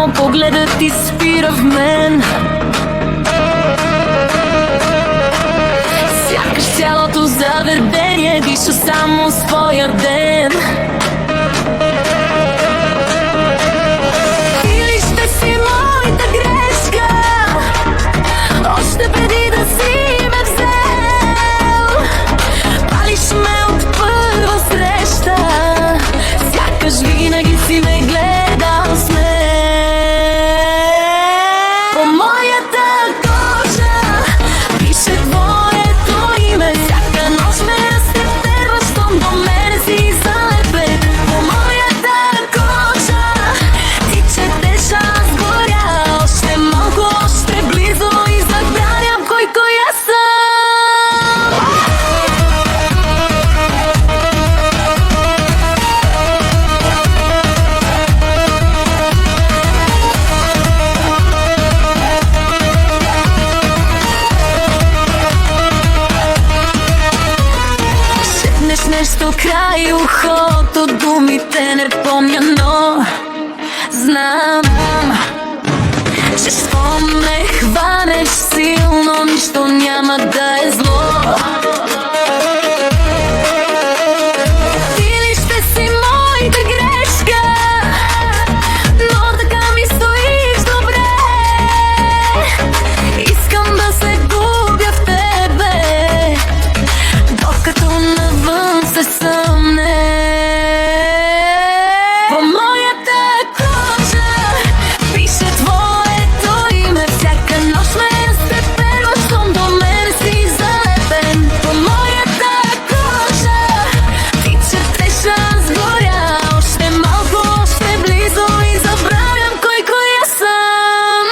но погледът ти спира в мен. Сякаш цялото заведение диша само своя ден. Или ще си моята грешка, още преди да си ме взел. Палиш ме от първа среща, сякаш винаги си ме гледал с мен. По моята кожа пише твоето име, всяка нощ ме разтреперваш, щом до мене си залепен. По моята кожа ти четеш, аз горя. Още малко, още близо и забравям кой аз съм. Шепнеш нещо край ухото, думите не помня, но знам, че щом ме хванеш силно, нищо няма да е зло. Ти ли ще си моята грешка, но така ми стоиш добре. Искам да се губя в тебе, докато навън се съмне. По моята кожа пише твоето име, всяка нощ ме разтреперваш, щом до мене си залепен. По моята кожа ти четеш, аз горя. Още малко, още близо и забравям кой аз съм.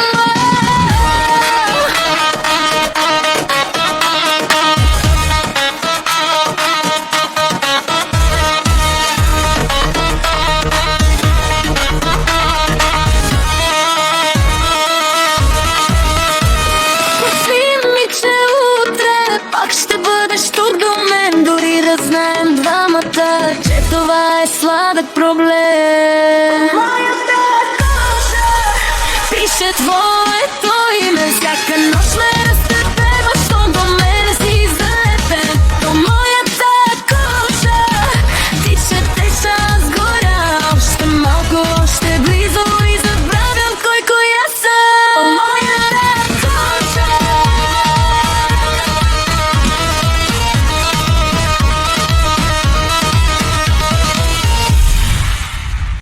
Кажи ми, че утре пак ще бъдеш тук до мен, дори да знаем двамата, че това е сладък проблем. Моята кожа пише твоето име, всяка нощ ме